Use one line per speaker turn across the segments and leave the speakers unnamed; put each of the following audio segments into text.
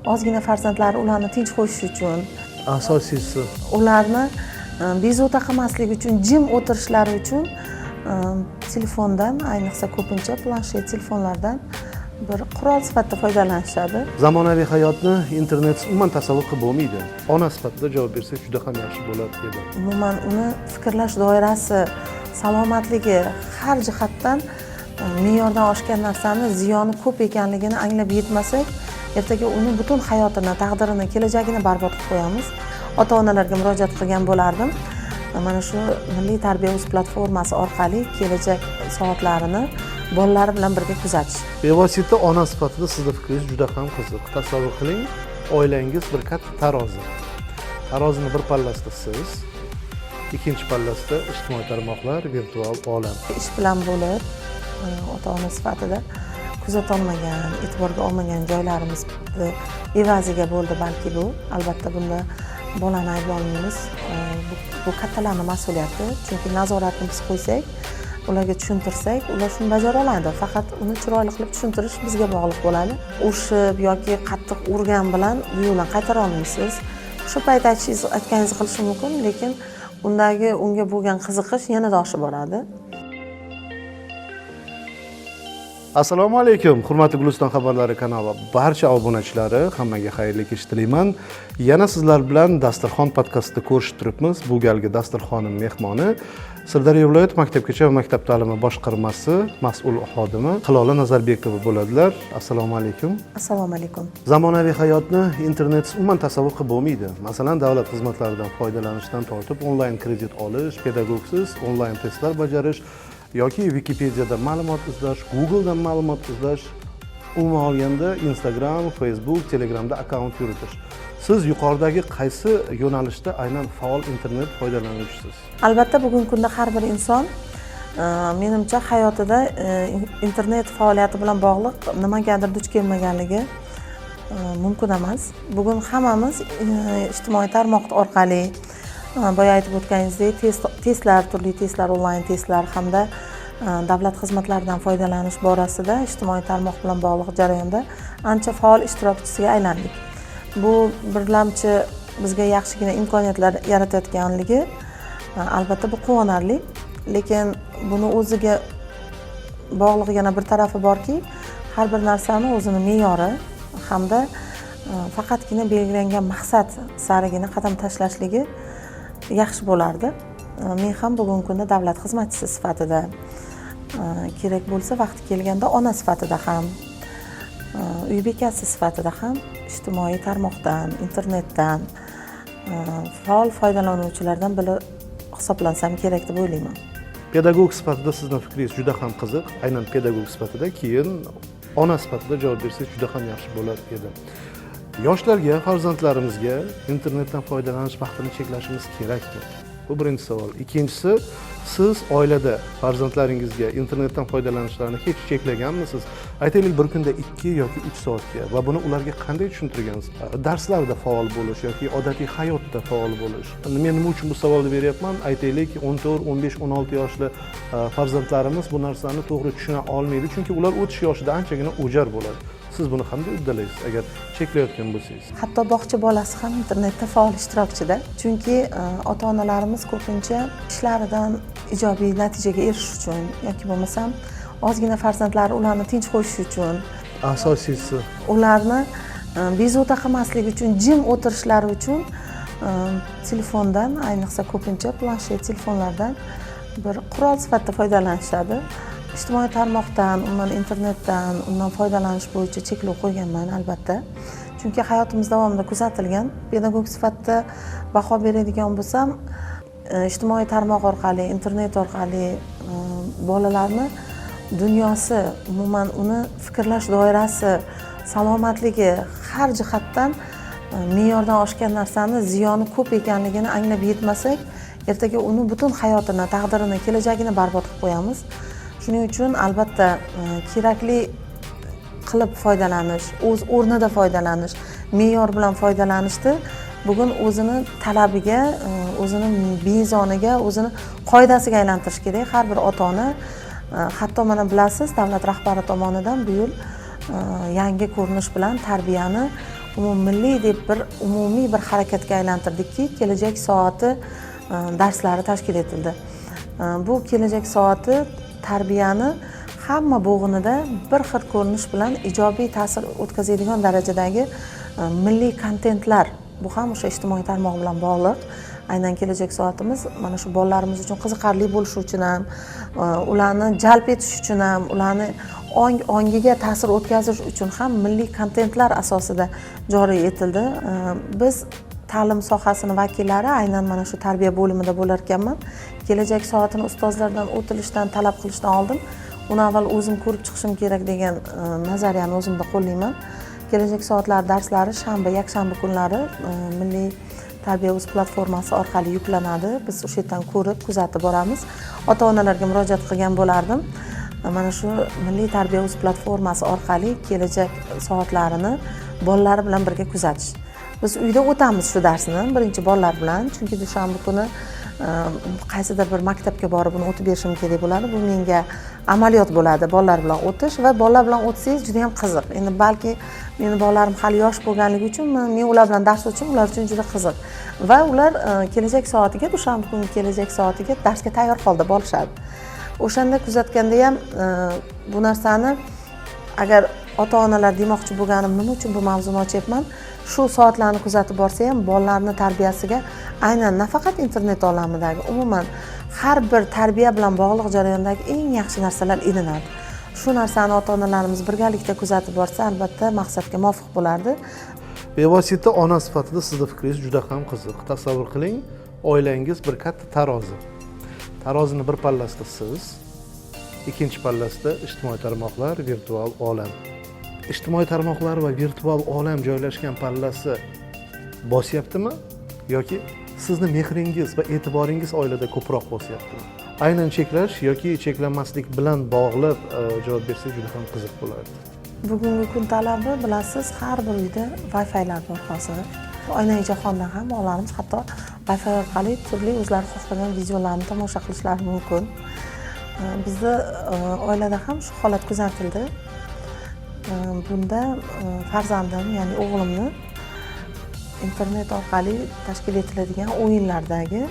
ozgina farzandlari ularni tinch qo'yish uchun,
asosiysi
ularni bezovta qilmaslik uchun, jim o'tirishlari uchun telefondan, ayniqsa ko'pincha planshet telefonlardan bir qurol sifatida foydalanishadi.
zamonaviy hayotni internetsiz umuman tasavvur qilib bo'lmaydi. Ona sifatida javob bersak juda ham yaxshi bo'lar edi.
Umuman uni fikrlash doirasi, salomatligi har jihatdan me'yordan oshgan narsani ziyoni ko'p ekanligini anglab yetmasak, ertaga uni butun hayotini, taqdirini, kelajagini barbod qilib qo'yamiz. Ota-onalarga murojaat qilgan bo'lardim. Mana shu Milliy tarbiya o'z platformasi orqali kelajak soatlarini bolalari bilan birga kuzatish.
Bevosita ona sifatida sizning fikringiz juda ham qiziq. Tasavvur qiling, oilangiz bir katta tarozi. Tarozini bir pallasida siz, ikkinchi pallasida ijtimoiy tarmoqlar, virtual olam.
Ish bilan bo'lib, ota-ona sifatida kuzatolmagan, e'tiborga olmagan joylarimiz evaziga bo'ldi balki bu. Albatta bunda bolani ayblamaymiz. Bu kattalarning mas'uliyati. Chunki nazoratni biz qo'ysak, ularga tushuntirsak, ular shuni bajara oladi. Faqat uni chiroyli qilib tushuntirish bizga bog'liq bo'ladi. Urishib yoki qattiq urgan bilan bu yo'ldan qaytara olmaysiz. Shu payt aytganingizni qilishi mumkin, lekin unga bo'lgan qiziqish yanada oshib boradi.
Assalomu alaykum, hurmatli Guliston xabarlari kanali barcha obunachilari, hammaga xayrli kech tilayman. Yana sizlar bilan Dasturxon podkastida ko'rishib turibmiz. Bu galgi dasturxonim mehmoni Sirdaryo viloyat maktabgacha va maktab ta'limi boshqarmasi mas'ul xodimi Hilola Nazarbekova bo'ladilar. Assalomu alaykum.
Assalomu alaykum.
Zamonaviy hayotni internetsiz umuman tasavvur qilib bo'lmaydi. Masalan, davlat xizmatlaridan foydalanishdan tortib onlayn kredit olish, pedagogsiz onlayn testlar bajarish yoki Wikipediyada ma'lumot izlash, Googledan ma'lumot izlash, umuman olganda Instagram, Facebook, Telegramda akkaunt yuritish. Siz yuqoridagi qaysi yo'nalishda aynan faol internet foydalanuvchisiz?
Albatta bugungi kunda har bir inson menimcha hayotida internet faoliyati bilan bog'liq nimagadir duch kelmaganligi mumkin emas. Bugun hammamiz ijtimoiy tarmoq orqali boya aytib o'tganingizdek testlar, turli testlar, onlayn testlar hamda davlat xizmatlaridan foydalanish borasida ijtimoiy tarmoq bilan bog'liq jarayonda ancha faol ishtirokchisiga aylandik. Bu birlamchi bizga yaxshigina imkoniyatlar yaratayotganligi albatta bu quvonarli, lekin buni o'ziga bog'liq yana bir tarafi borki, har bir narsani o'zini me'yori hamda faqatgina belgilangan maqsad sarigina qadam tashlashligi yaxshi bo'lardi. Men ham bugungi kunda davlat xizmatchisi sifatida, kerak bo'lsa vaqti kelganda ona sifatida ham, uy bekasi sifatida ham ijtimoiy tarmoqdan, internetdan faol foydalanuvchilardan biri hisoblansam kerak deb o'ylayman.
Pedagog sifatida sizning fikringiz juda ham qiziq. Aynan pedagog sifatida, keyin ona sifatida javob bersangiz juda ham yaxshi bo'lar edi. Yoshlarga, farzandlarimizga internetdan foydalanish vaqtini cheklashimiz kerakmi? Bu birinchi savol. Ikkinchisi, siz oilada farzandlaringizga internetdan foydalanishlarini hech cheklaganmisiz? Aytaylik, bir kunda 2 yoki 3 soatga va buni ularga qanday tushuntirgansiz? Darslarda faol bo'lish yoki odatiy hayotda faol bo'lish. Men nima uchun bu savolni beryapman? Aytaylik, 14, 15, 16 yoshli farzandlarimiz bu narsani to'g'ri tushuna olmaydi, chunki ular o'tish yoshida anchagina o'jar bo'ladi. Siz buni qanday uddalaysiz agar cheklayotgan bo'lsangiz?
Hatto bog'cha bolasi ham internetda faol ishtirokchida. Chunki ota-onalarimiz ko'pincha ishlaridan ijobiy natijaga erishish uchun yoki bo'lmasam ozgina farzandlari ularni tinch qo'yish uchun,
asosiysi
ularni bezovta qilmaslik uchun, jim o'tirishlari uchun telefondan, ayniqsa ko'pincha planshet telefonlardan bir qurol sifatida foydalanishadi. Ijtimoiy tarmoqdan, undan internetdan, undan foydalanish bo'yicha cheklov qo'yganman albatta. Chunki hayotimiz davomida kuzatilgan, pedagog sifatida baho beradigan bo'lsam, ijtimoiy tarmoq orqali, internet orqali bolalarni dunyosi, umuman uni fikrlash doirasi, salomatligi har jihatdan me'yordan oshgan narsani ziyoni ko'p ekanligini anglab yetmasak, ertaga uni butun hayotini, taqdirini, kelajagini barbod qilib qo'yamiz. Shuning uchun albatta kerakli qilib foydalanish, o'z o'rnida foydalanish, me'yor bilan foydalanishni bugun o'zini talabiga, o'zini mezoniga, o'zini qoidasiga aylantirish kerak har bir ota-ona. Hatto mana bilasiz, davlat rahbari tomonidan bu yil yangi ko'rinish bilan tarbiyani umummilliy deb bir umumiy bir harakatga aylantirdikki, kelajak soati darslari tashkil etildi. Bu kelajak soati tarbiyani hamma bo'g'inida bir xil ko'rinish bilan ijobiy ta'sir o'tkazadigan darajadagi milliy kontentlar, bu ham o'sha ijtimoiy tarmoq bilan bog'liq. Aynan kelajak soatimiz mana shu bolalarimiz uchun qiziqarli bo'lishi uchun ham, ularni jalb etish uchun ham, ularni ongiga ta'sir o'tkazish uchun ham milliy kontentlar asosida joriy etildi. Biz ta'lim sohasini vakillari aynan mana shu tarbiya bo'limida bo'lar ekanman. Kelajak soatini ustozlardan o'tilishdan talab qilishdan oldin uni avval o'zim ko'rib chiqishim kerak degan nazariyani o'zimda qo'llayman. Kelajak soatlar darslari shanba, yakshanba kunlari Milliy Tarbiya.uz platformasi orqali yuklanadi. Biz o'sha yerdan ko'rib, kuzatib boramiz. Ota-onalarga murojaat qilgan bo'lardim. Mana shu Milliy Tarbiya.uz platformasi orqali kelajak soatlarini bolalar bilan birga kuzatish. Biz uyda o'tamiz shu darsni birinchi bolalar bilan, chunki dushanba kuni qaysidir bir maktabga borib uni o'tib berishim kerak bo'ladi. Bu menga amaliyot bo'ladi, bolalar bilan o'tish va bolalar bilan o'tsangiz juda ham qiziq. Endi balki meni bolalarim hali yosh bo'lganligi uchun men ular bilan dars o'tishim ular uchun juda qiziq. Va ular kelajak soatiga, dushanba kuni kelajak soatiga darsga tayyor holda borishadi. O'shanda kuzatganda ham bu narsani agar ota-onalar demoqchi bo'lganim, nima uchun bu mavzuni ochyapman? Shu soatlarni kuzatib borsa ham bolalarning tarbiyasiga aynan nafaqat internet olamidagi, umuman har bir tarbiya bilan bog'liq jarayondagi eng yaxshi narsalar ilinadi. Shu narsani ota-onalarimiz birgalikda kuzatib borsa, albatta maqsadga muvofiq bo'lardi.
Bevosita ona sifatida sizning fikringiz juda ham qiziq. Tasavvur qiling, oilangiz bir katta tarozi. Tarozini bir pallasida siz, ikkinchi pallasida ijtimoiy tarmoqlar, virtual olam. Ijtimoiy tarmoqlar va virtual olam joylashgan pallasi bosyaptimi yoki sizni mehringiz va e'tiboringiz oilada ko'proq bosyaptimi? Aynan cheklash yoki cheklanmaslik bilan bog'liq javob bersangiz juda ham qiziq bo'lardi.
Bugungi kun talabi bilasiz, har bir uyda Wi-Fi'lar bor hozir. Oynai jahondan ham bolalarimiz hatto Wi-Fi orqali turli o'zlari xohlagan videolarni tomosha qilishlari mumkin. Bizda oilada ham shu holat kuzatildi. Bunda farzandim, ya'ni o'g'limni internet orqali tashkil etiladigan o'yinlardagi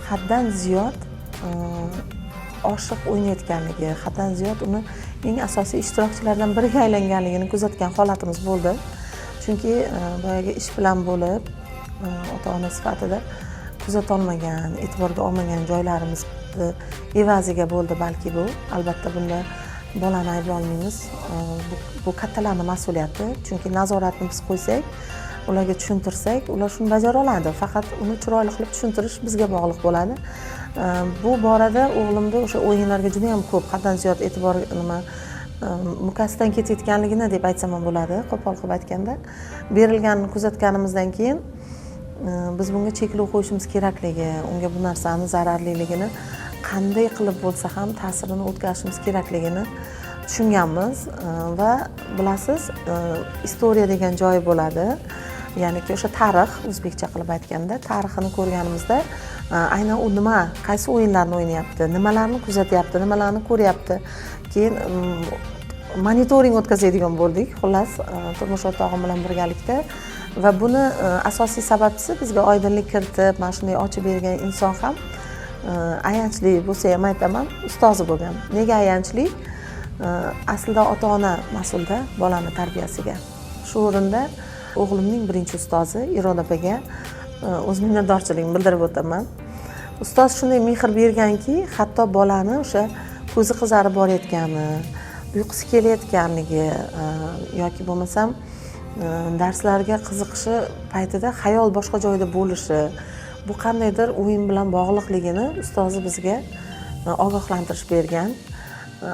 haddan ziyod oshiq o'ynayotganligi, haddan ziyod uni eng asosiy ishtirokchilardan biriga aylanganligini kuzatgan holatimiz bo'ldi. Chunki boyagi ish bilan bo'lib, ota-ona sifatida kuzatolmagan, e'tiborga olmagan joylarimiz evaziga bo'ldi balki bu. Albatta bunda bolani ayblolmaymiz. Bu kattalarning mas'uliyati. Chunki nazoratni biz qo'ysak, ularga tushuntirsak, ular shuni bajara oladi. Faqat uni chiroyli qilib tushuntirish bizga bog'liq bo'ladi. Bu borada o'g'limda o'sha o'yinlarga juda ham ko'p, haddan ziyod e'tibor mukkasidan ketayotganligini deb aytsam ham bo'ladi, qo'pol qilib aytganda. Berilganini kuzatganimizdan keyin biz bunga cheklov qo'yishimiz kerakligi, unga bu narsani zararliligini qanday qilib bo'lsa ham ta'sirini o'tkazishimiz kerakligini tushunganmiz va bilasiz, istoriya degan joyi bo'ladi. Ya'niki o'sha tarix, o'zbekcha qilib aytganda, tarixini ko'rganimizda aynan u nima, qaysi o'yinlarni o'ynayapti, nimalarni kuzatyapti, nimalarni ko'ryapti. Keyin monitoring o'tkazadigan bo'ldik, xullas, turmush o'rtog'im bilan birgalikda va buni asosiy sababchisi bizga oydinlik kiritib, mana shunday ochib bergan inson ham ayanchli bo'lsa ham aytaman, ustozi bo'lgan. Nega ayanchli? Aslida ota-ona mas'ulda bolani tarbiyasiga. Shu o'rinda o'g'limning birinchi ustozi Iroda opaga o'z minnatdorchiligimni bildirib o'taman. Ustoz shunday mehr berganki, hatto bolani o'sha ko'zi qizarib borayotgani, uyqusi kelayotganligi yoki bo'lmasam darslarga qiziqishi paytida xayol boshqa joyda bo'lishi, bu qandaydir o'yin bilan bog'liqligini ustozi bizga ogohlantirish bergan.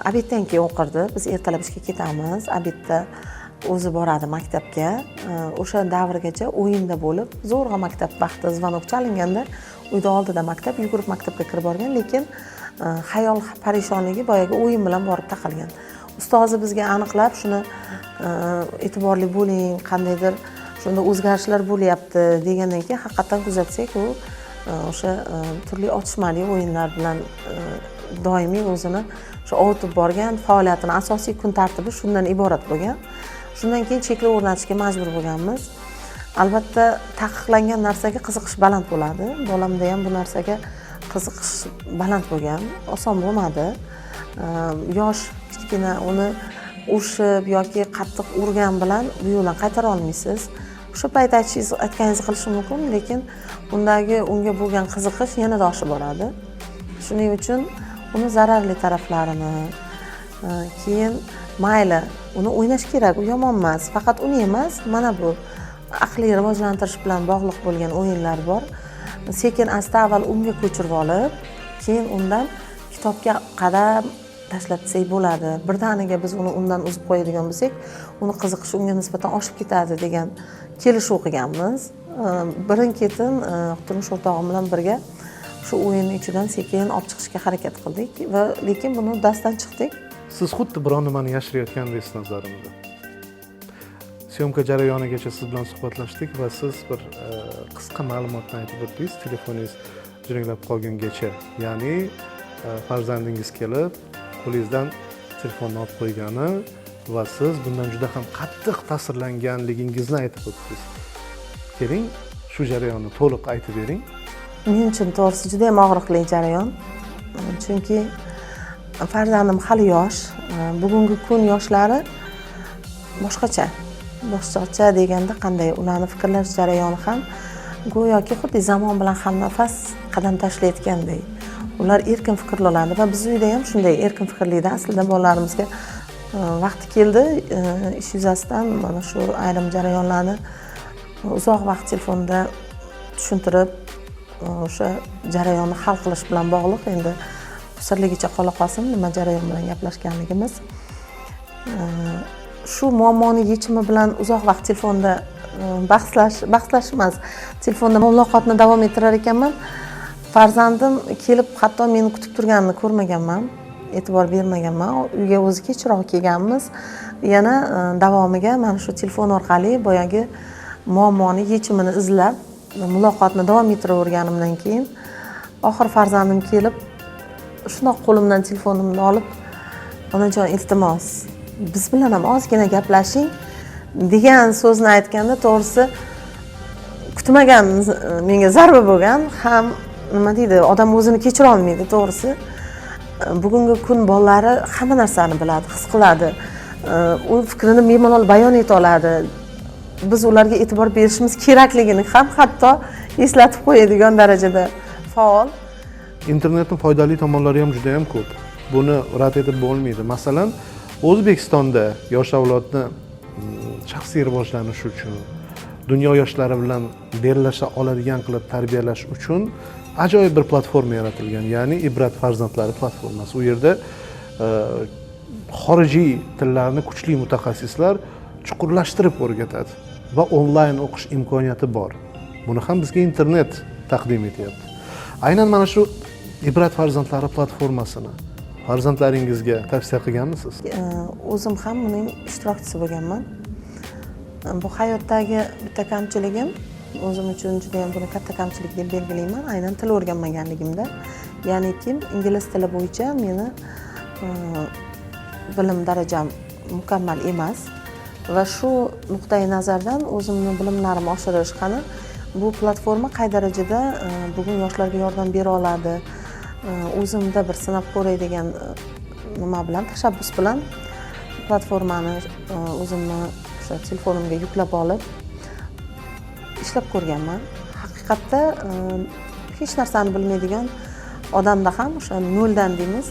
Obeddan keyin o'qirdi. Biz ertalab ishga ketamiz. Obedda o'zi boradi maktabga. O'sha davrgacha o'yinda bo'lib, zo'rg'a maktab vaqti zvonok chalinganda uyda oldida maktab, yugurib maktabga kirib borgan, lekin xayol parishonligi boyagi o'yin bilan borib taqalgan. Ustozi bizga aniqlab shuni e'tiborli bo'ling, qandaydir shunda o'zgarishlar bo'lyapti degandan keyin haqiqatan kuzatsak, u o'sha turli otishmali o'yinlar bilan doimiy o'zini o'sha ovutib borgan, faoliyatini asosiy kun tartibi shundan iborat bo'lgan. shundan keyin cheklov o'rnatishga majbur bo'lganmiz. Albatta taqiqlangan narsaga qiziqish baland bo'ladi. Bolamda ham bu narsaga qiziqish baland bo'lgan, oson bo'lmadi. Yosh kichkina uni urishib yoki qattiq urgan bilan bu yo'ldan qaytara olmaysiz. O'sha payt aytganingizni qilishi mumkin, lekin unga bo'lgan qiziqish yanada oshib boradi. Shuning uchun uni zararli taraflarini, keyin mayli, uni o'ynash kerak, u yomon emas. Faqat uni emas, mana bu aqliy rivojlantirish bilan bog'liq bo'lgan o'yinlar bor. Sekin asta avval unga ko'chirib olib, keyin undan kitobga qadam tashlatsak bo'ladi. Birdaniga biz undan uzib qo'yadigan bo'lsak, uni qiziqishi unga nisbatan oshib ketadi degan kelishuv qilganmiz. Birin-ketin turmush o'rtog'im bilan birga shu o'yinning ichidan sekin olib chiqishga harakat qildik va lekin buni uddasidan chiqdik.
Siz xuddi biron nimani yashirayotgandek nazarimda. Syomka jarayonigacha siz bilan suhbatlashdik va siz bir qisqa ma'lumotni aytib o'tdingiz, telefoningiz jiringlab qolgungacha. Ya'ni farzandingiz kelib, qo'lingizdan telefonni olib qo'ygani va siz bundan juda ham qattiq ta'sirlanganligingizni aytib o'tdingiz. Keling, shu jarayonni to'liq aytib bering.
Men uchun to'g'risi juda ham og'riqli jarayon. Chunki farzandim hali yosh. Bugungi kun yoshlari boshqacha. Boshqacha deganda qanday, ularning fikrlash jarayoni ham go'yoki xuddi zamon bilan hamnafas qadam tashlayotgandek. Ular erkin fikrli oladi va biz uyda ham shunday erkin fikrlida. Aslida bolalarimizga vaqti keldi, ish yuzasidan mana shu ayrim jarayonlarni uzoq vaqt telefonda tushuntirib, o'sha jarayonni hal qilish bilan bog'liq. Endi sirligicha qola qolsin, nima jarayon bilan gaplashganligimiz. Shu muammoni yechimi bilan uzoq vaqt telefonda bahslash emas, telefonda muloqotni davom ettirar ekanman. Farzandim kelib hatto meni kutib turganini ko'rmaganman, e'tibor bermaganman. Uyga o'zi kechroq kelganmiz. Yana davomiga mana shu telefon orqali boyagi muammoni yechimini izlab, muloqotni davom ettiraverganimdan keyin oxir farzandim kelib, shundoq qo'limdan telefonimni olib, "Onajon, iltimos, biz bilan ham ozgina gaplashing" degan so'zni aytganda, to'g'risi kutmagan menga zarba bo'lgan. Ham nima deydi, odam o'zini kechira olmaydi, to'g'risi. Bugungi kun bolalari hamma narsani biladi, his qiladi. U fikrini bemalol bayon eta oladi. Biz ularga e'tibor berishimiz kerakligini ham hatto eslatib qo'yadigan darajada faol.
Internetning foydali tomonlari ham juda ham ko'p. Buni rad etib bo'lmaydi. Masalan, O'zbekistonda yosh avlodni shaxsiy rivojlanishi uchun, dunyo yoshlari bilan bellasha oladigan qilib tarbiyalash uchun ajoyib bir platforma yaratilgan, ya'ni Ibrat farzandlari platformasi. U yerda xorijiy tillarni kuchli mutaxassislar chuqurlashtirib o'rgatadi va onlayn o'qish imkoniyati bor. Buni ham bizga internet taqdim etyapti. Aynan mana shu Ibrat farzandlari platformasini farzandlaringizga tavsiya qilganmisiz?
O'zim ham uning ishtirokchisi bo'lganman. Bu hayotdagi bitta kamchiligim, o'zim uchun juda ham buni katta kamchilik deb belgilayman, aynan til o'rganmaganligimda. Ya'ni ingliz tili bo'yicha meni bilim darajam mukammal emas va shu nuqtai nazardan o'zimni bilimlarimni oshirish qani bu platforma qay darajada bugun yoshlarga yordam bera oladi, o'zimda bir sinab ko'ray degan nima bilan, tashabbus bilan platformani o'zimni o'sha telefonimga yuklab olib ishlab ko'rganman. Haqiqatda hech narsani bilmaydigan odamda ham o'sha noldan deymiz,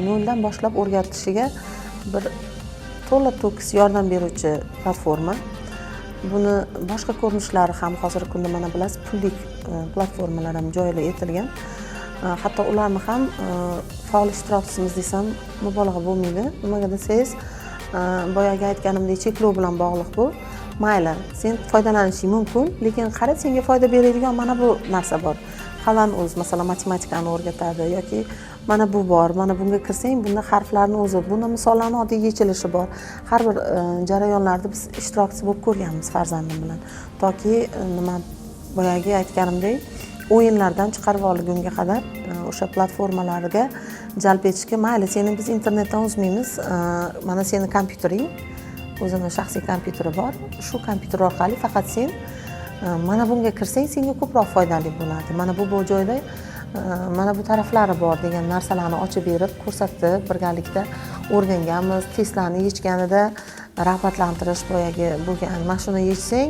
noldan boshlab o'rgatishiga bir to'la to'kis yordam beruvchi platforma. Buni boshqa ko'rinishlari ham hozirgi kunda mana bilasiz, pullik platformalar ham joriy etilgan. Hatto ularni ham faol ishtirokchimiz desam mubolag'a bo'lmaydi. Nimaga desangiz, boyagi aytganimdek cheklov bilan bog'liq bu. Mayli, sen foydalanishing mumkin, lekin qara, senga foyda beradigan mana bu narsa bor. Falan o'z, masalan, matematikani o'rgatadi yoki mana bu bor, mana bunga kirsang, bunda harflarni o'zi, bunda misollarning oddiy yechilishi bor. Har bir jarayonlarda biz ishtirokchi bo'lib ko'rganmiz farzandim bilan. Toki nima boyagi aytganimdek, o'yinlardan chiqarib olgunga qadar o'sha o'zini shaxsiy kompyuteri bor. Shu kompyuter orqali faqat sen mana bunga kirsang senga ko'proq foydali bo'ladi. Mana bu joyda mana bu taraflari bor degan narsalarni ochib berib, ko'rsatib, birgalikda o'rganganmiz. Testlarni yechganida rag'batlantirish boyagi bo'lgan. Mana shuni yechsang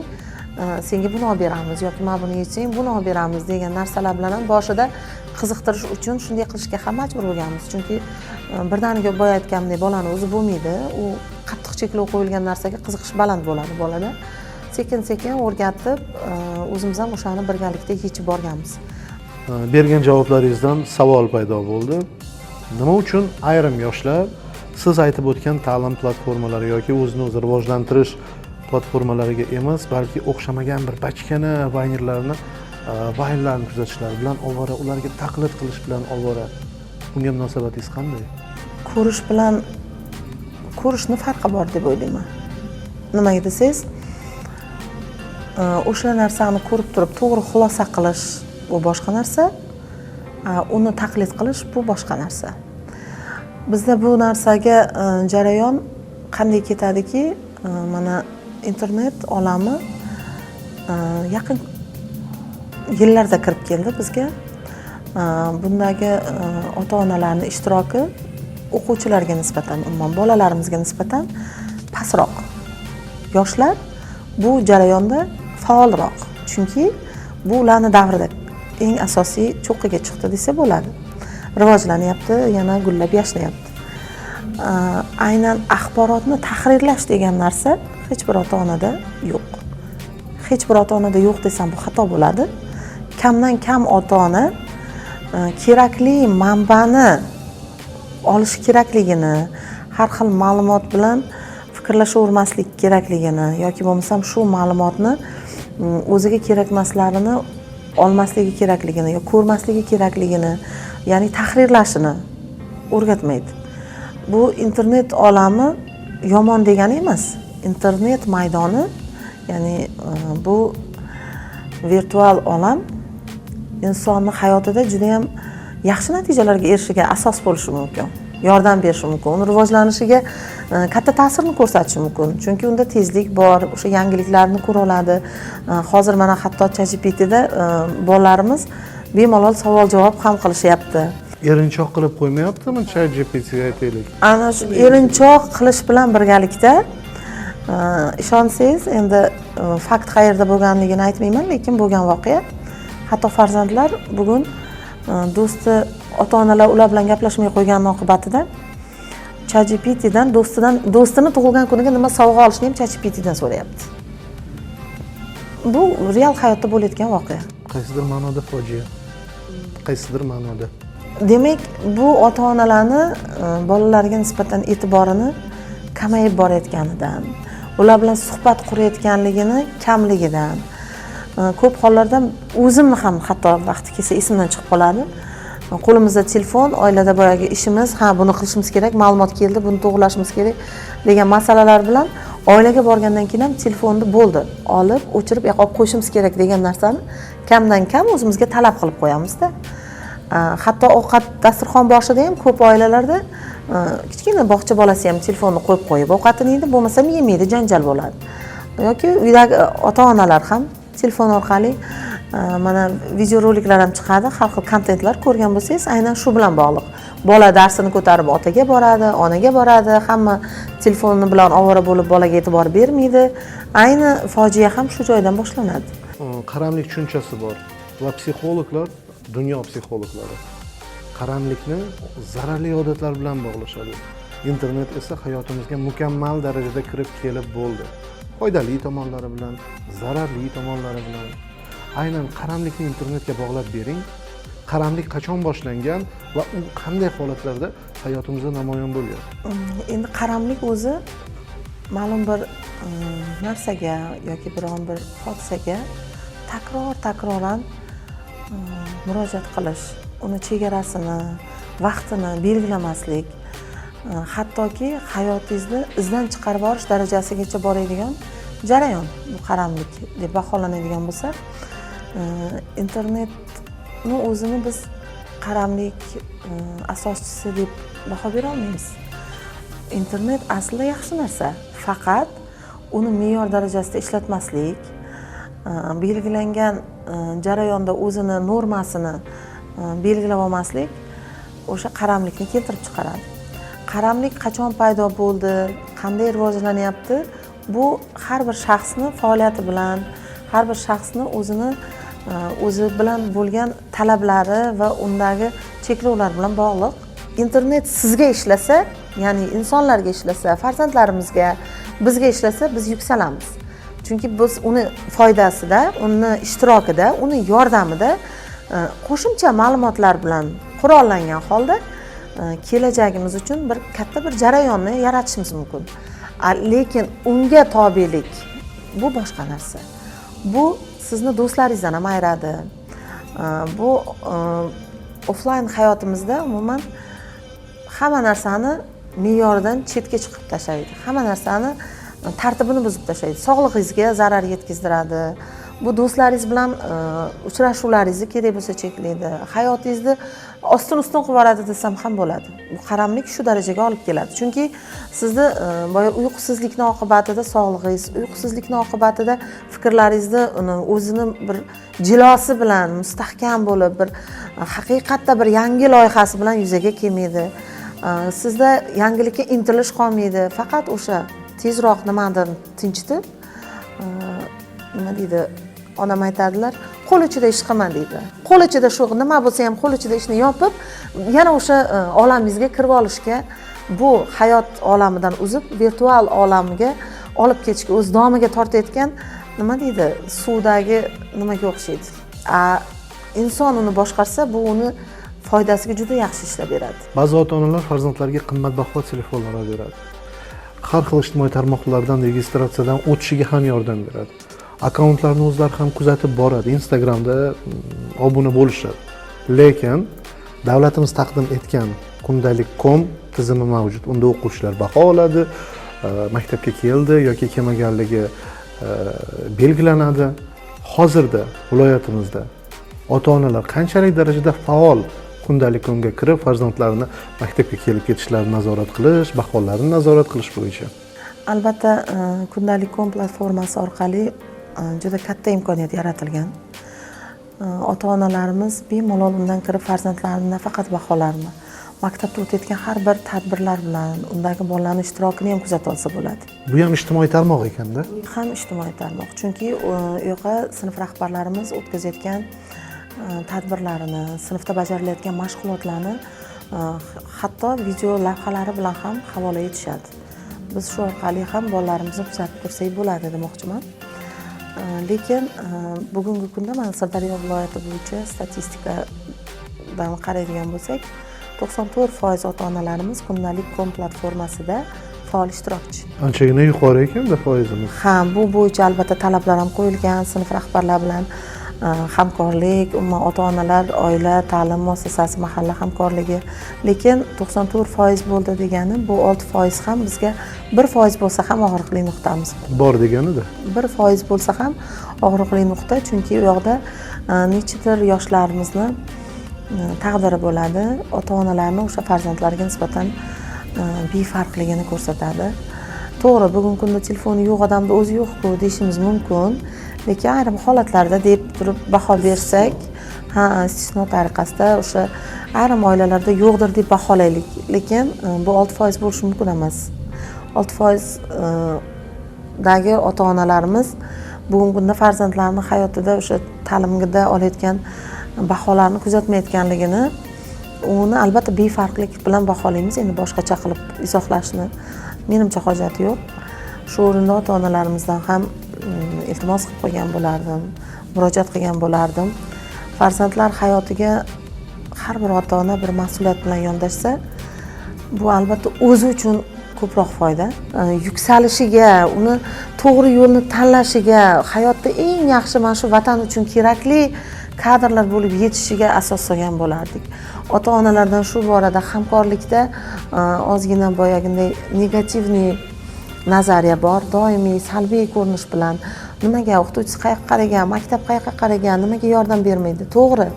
senga buni olib beramiz yoki mana buni yechsang buni olib beramiz degan narsalar bilan ham boshida qiziqtirish uchun shunday qilishga ham majbur bo'lganmiz. Chunki birdaniga boya aytganimdek bolani o'zi bo'lmaydi. U qattiq cheklov qo'yilgan narsaga qiziqish baland bo'ladi bolada. Sekin-sekin o'rgatib, o'zimiz ham o'shani birgalikda yechib borganmiz.
Bergan javoblaringizdan savol paydo bo'ldi. Nima uchun ayrim yoshlar siz aytib o'tgan ta'lim platformalari yoki o'zini o'zi rivojlantirish platformalariga emas, balki o'xshamagan bir bachkana vaynlarni kuzatishlari bilan ovora, ularga taqlid qilish bilan ovora. Bunga munosabatingiz qanday?
Ko'rish bilan ko'rishni farqi bor deb o'ylayman. Nimaga desangiz, o'sha narsani ko'rib turib to'g'ri xulosa qilish bu boshqa narsa, uni taqlid qilish bu boshqa narsa. Bizda bu narsaga jarayon qanday ketadiki, mana internet olami yaqin yillarda kirib keldi bizga. Bundagi ota-onalarning ishtiroki o'quvchilarga nisbatan, umuman bolalarimizga nisbatan pastroq. Yoshlar bu jarayonda faolroq. Chunki bu ularning davrida eng asosiy cho'qqiga chiqdi desa bo'ladi. Rivojlanyapti, yana gullab yashnayapti. Aynan axborotni tahrirlash degan narsa hech bir ota-onada yo'q. Hech bir ota-onada yo'q desam bu xato bo'ladi. Kamdan kam ota-ona kerakli manbani olish kerakligini, har xil ma'lumot bilan fikrlashavermaslik kerakligini yoki bo'lmasam shu ma'lumotni o'ziga kerakmaslarini olmasligi kerakligini yoki ko'rmasligi kerakligini, ya'ni tahrirlashini o'rgatmaydi. Bu internet olami yomon degani emas. Internet maydoni, ya'ni bu virtual olam insonning hayotida juda ham yaxshi natijalarga erishishiga asos bo'lishi mumkin. Yordam berishi mumkin. Uni rivojlanishiga katta ta'sirini ko'rsatishi mumkin. Chunki unda tezlik bor, o'sha yangiliklarni ko'ra oladi. Hozir mana hatto ChatGPTda bolalarimiz bemalol savol-javob ham qilishyapti.
Erinchoq qilib qo'ymayaptimi ChatGPTga aytaylik?
Ana shu erinchoq qilish bilan birgalikda ishonsangiz, endi fakt qayerda bo'lganligini aytmayman, lekin bo'lgan voqea. Hatto farzandlar bugun do'sti ota-onalar ular bilan gaplashmay qo'ygan oqibatida ChatGPTdan do'stini tug'ilgan kuniga nima sovg'a olishni ham ChatGPTdan so'rayapti. Bu real hayotda bo'layotgan voqea.
Qaysidir ma'noda fojia. Qaysidir ma'noda.
Demak, bu ota-onalarni bolalariga nisbatan e'tiborini kamayib borayotganidan, ular bilan suhbat qurayotganligini kamligidan, ko'p hollarda o'zimni ham hatto vaqti kelsa esimdan chiqib qoladi. Qo'limizda telefon, oilada boyagi ishimiz, buni qilishimiz kerak, ma'lumot keldi, buni to'g'rilashimiz kerak degan masalalar bilan oilaga borgandan keyin ham telefonni bo'ldi, olib, o'chirib, yoqib qo'yishimiz kerak degan narsani kamdan kam o'zimizga talab qilib qo'yamiz-da. Hatto ovqat dasturxon boshida ham ko'p oilalarda kichkina bog'cha bolasi ham telefonni qo'yib qo'yib ovqatini yeydi, bo'lmasam yemaydi, janjal bo'ladi. Yoki uydagi ota-onalar ham telefon orqali mana videoroliklar ham chiqadi, har xil kontentlar ko'rgan bo'lsangiz, aynan shu bilan bog'liq. Bola darsini ko'tarib otaga boradi, onaga boradi, hamma telefoni bilan ovora bo'lib bolaga e'tibor bermaydi. Ayni fojia ham shu joydan boshlanadi.
Qaramlik tushunchasi bor va psixologlar, dunyo psixologlari qaramlikni zararli odatlar bilan bog'lashadi. Internet esa hayotimizga mukammal darajada kirib kelib bo'ldi. Foydali tomonlari bilan, zararli tomonlari bilan. Aynan qaramlikni internetga bog'lab bering. Qaramlik qachon boshlangan va u qanday holatlarda hayotimizda namoyon bo'lgan?
Endi qaramlik o'zi ma'lum bir narsaga yoki biron bir hodisaga takroran murojaat qilish, uni chegarasini, vaqtini belgilamaslik, hattoki hayotingizni izdan chiqarib yuborish darajasigacha boradigan jarayon bu qaramlik deb baholanadigan bo'lsa, internetni o'zini biz qaramlik asoschisi deb baho bera olmaymiz. Internet aslida yaxshi narsa, faqat uni me'yor darajasida ishlatmaslik, belgilangan jarayonda o'zini normasini belgilab olmaslik o'sha qaramlikni keltirib chiqaradi. Qaramlik qachon paydo bo'ldi, qanday rivojlanyapti, bu har bir shaxsni faoliyati bilan, har bir shaxsni o'zi bilan bo'lgan talablari va undagi cheklovlar bilan bog'liq. Internet sizga ishlasa, ya'ni insonlarga ishlasa, farzandlarimizga, bizga ishlasa, biz yuksalamiz. Chunki biz uni foydasida, uni ishtirokida, uni yordamida qo'shimcha ma'lumotlar bilan qurollangan holda kelajagimiz uchun bir katta bir jarayonni yaratishimiz mumkin. Lekin unga tobelik bu boshqa narsa. Bu sizni do'stlaringizdan ham ayiradi. Bu offlayn hayotimizda umuman hamma narsani me'yoridan chetga chiqib tashlaydi. Hamma narsani tartibini buzib tashlaydi. Sog'lig'ingizga zarar yetkazdiradi. Bu do'stlaringiz bilan uchrashuvlaringizni kerak bo'lsa cheklaydi. Hayotingizni ostin-ustin qilib yuboradi desam ham bo'ladi. Bu qaramlik shu darajaga olib keladi. Chunki sizni boya uyqusizlikning oqibatida sog'lig'ingiz, uyqusizlikning oqibatida fikrlaringizni o'zini bir jilosi bilan mustahkam bo'lib, bir haqiqatda bir yangi loyihasi bilan yuzaga kelmaydi. Sizda yangilikka intilish qolmaydi. Faqat o'sha tezroq nimadir tinchitib, nima deydi, onam aytadilar, qo'l ichida ish qilma deydi. Qo'l ichida shu nima bo'lsa ham qo'l ichida ishni yopib, yana o'sha olamingizga kirib olishga, bu hayot olamidan uzib, virtual olamiga olib ketishga, o'z domiga tortayotgan, nima deydi, suvdagi nimaga o'xshaydi. Inson uni boshqarsa, bu uni foydasiga juda yaxshi ishlab beradi.
Ba'zi ota-onalar farzandlariga qimmatbaho telefonlar olib beradi. Har xil ijtimoiy tarmoqlardan registratsiyadan o'tishiga ham yordam beradi. Akkauntlarni o'zlari ham kuzatib boradi. Instagramda obuna bo'lishadi. Lekin davlatimiz taqdim etgan kundalik.com tizimi mavjud. Unda o'quvchilar baho oladi, maktabga keldi yoki kelmaganligi belgilanadi. Hozirda viloyatimizda ota-onalar qanchalik darajada faol kundalik.comga kirib farzandlarini maktabga kelib ketishlarini nazorat qilish, baholarini nazorat qilish bo'yicha.
Albatta, kundalik.com platformasi orqali juda katta imkoniyat yaratilgan. Ota-onalarimiz bemalol undan kirib farzandlarini nafaqat baholarini, maktabda o'tayotgan har bir tadbirlar bilan undagi bolalarning ishtirokini ham kuzatib olsa bo'ladi.
Bu ham ijtimoiy tarmoq ekanda.
Ham ijtimoiy tarmoq, chunki u yoqqa sinf rahbarlarimiz o'tkazayotgan tadbirlarini, sinfda bajarilayotgan mashg'ulotlarni hatto video lavhalari bilan ham havola etishadi. Biz shu orqali ham bolalarimizni kuzatib tursak bo'ladi demoqchiman. Lekin bugungi kunda mana Sirdaryo viloyati bo'yicha statistikadan qaraydigan bo'lsak, 94% ota-onalarimiz kundalik.com platformasida faol ishtirokchi.
Anchagina yuqori ekanda foizimiz.
Ha, bu bo'yicha albatta talablar ham qo'yilgan, sinf rahbarlari bilan hamkorlik, umuman ota-onalar, oila, ta'lim muassasasi, mahalla hamkorligi. Lekin 94% bo'ldi degani, bu 6% ham bizga 1% bo'lsa ham og'riqli nuqtamiz.
Bor deganida.
1% bo'lsa ham og'riqli nuqta, chunki u yoqda nechadir yoshlarimizni taqdiri bo'ladi, ota-onalarni o'sha farzandlariga nisbatan befarqligini ko'rsatadi. To'g'ri, bugungi kunda telefoni yo'q odamda o'zi yo'q-ku deyishimiz mumkin. Lekin ayrim holatlarda deb turib baho bersak, istisno tariqasida o'sha ayrim oilalarda yo'qdir deb baholaylik. Lekin bu 6% bo'lishi mumkin emas. 6% dagi ota-onalarimiz bugungi kunda farzandlarini hayotida o'sha ta'limida olayotgan baholarni kuzatmayotganligini, uni albatta befarqlik bilan baholaymiz. Endi boshqacha qilib izohlashni menimcha hojati yo'q. Shu o'rinda ota-onalarimizdan ham iltimos qilib qo'ygan bo'lardim, murojaat qilgan bo'lardim. Farzandlar hayotiga har bir ota-ona bir mas'uliyat bilan yondashsa, bu albatta o'zi uchun ko'proq foyda. Yuksalishiga, uni to'g'ri yo'lni tanlashiga, hayotda eng yaxshi mana shu vatan uchun kerakli kadrlar bo'lib yetishiga asos solgan bo'lardik. Ota-onalardan shu borada hamkorlikda ozgina boyaginday negativniy nazariya bor, doimiy salbiy ko'rinish bilan nimaga o'qituvchisi qayoqqa qaragan, maktab qayoqqa qaragan, nimaga yordam bermaydi. To'g'ri,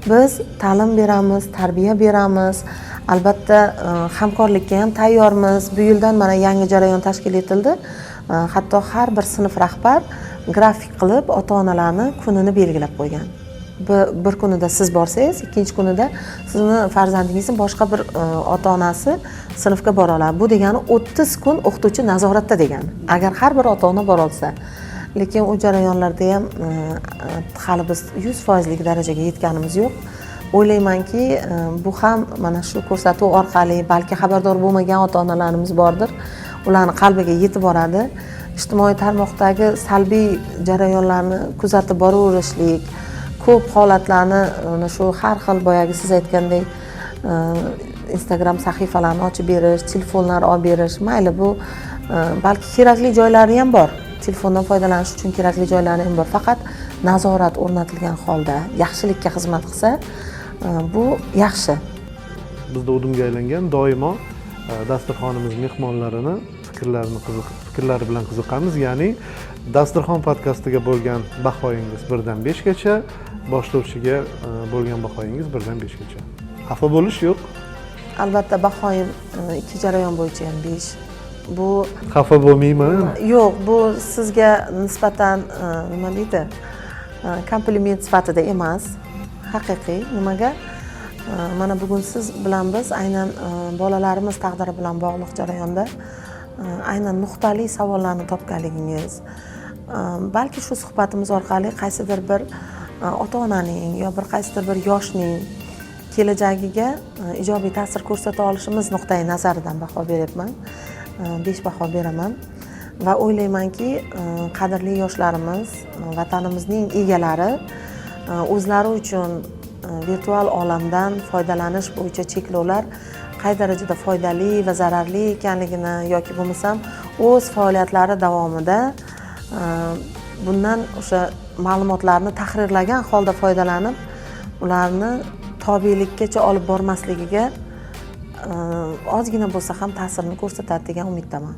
biz ta'lim beramiz, tarbiya beramiz, albatta hamkorlikka ham tayyormiz. Bu yildan mana yangi jarayon tashkil etildi. Hatto har bir sinf rahbar grafik qilib ota-onalarni kunini belgilab qo'ygan. Bir kunida siz borsangiz, ikkinchi kunida sizni farzandingizni boshqa bir ota-onasi sinfga bora oladi. Bu degani 30 kun o'qituvchi nazoratda degani. Agar har bir ota-ona bora olsa, lekin u jarayonlarda ham hali biz 100% darajaga yetganimiz yo'q. O'ylaymanki, bu ham mana shu ko'rsatuv orqali balki xabardor bo'lmagan ota-onalarimiz bordir. Ularning qalbiga yetib boradi. Ijtimoiy tarmoqdagi salbiy jarayonlarni kuzatib boraverishlik, ko'p holatlarni shu har xil boyagi siz aytgandek Instagram sahifalarni ochib berish, telefonlar olib berish, mayli bu balki kerakli joylari ham bor. Telefondan foydalanish uchun kerakli joylari ham bor. Faqat nazorat o'rnatilgan holda yaxshilikka xizmat qilsa, bu yaxshi.
Bizda udumga aylangan doimo dasturxonimiz mehmonlarini fikrlari bilan qiziqamiz. Ya'ni dasturxon podkastiga bo'lgan bahoyingiz 1 dan 5 gacha, boshlovchiga bo'lgan bahoyingiz 1 dan 5 gacha. Xafa bo'lish yo'q.
Albatta bahoyim ikki jarayon bo'yicha ham 5. Bu
Xafa bo'lmayman.
Yo'q, bu sizga nisbatan nima deydi? Kompliment sifatida emas, haqiqiy. Nimaga? Mana bugun siz bilan biz aynan bolalarimiz taqdiri bilan bog'liq jarayonda aynan nuqtali savollarni topganligingiz, balki shu suhbatimiz orqali qaysidir bir ota-onaning yo bir qaysidir bir yoshning kelajagiga ijobiy ta'sir ko'rsata olishimiz nuqtai nazaridan baho beryapman. 5 baho beraman va o'ylaymanki, qadrli yoshlarimiz, vatanimizning egalari o'zlari uchun virtual olamdan foydalanish bo'yicha cheklovlar qay darajada foydali va zararli ekanligini yoki bo'lmasam o'z faoliyatlari davomida bundan o'sha ma'lumotlarni tahrirlagan holda foydalanib, ularni tobelikkacha olib bormasligiga ozgina bo'lsa ham ta'sirini ko'rsatadi degan umiddaman.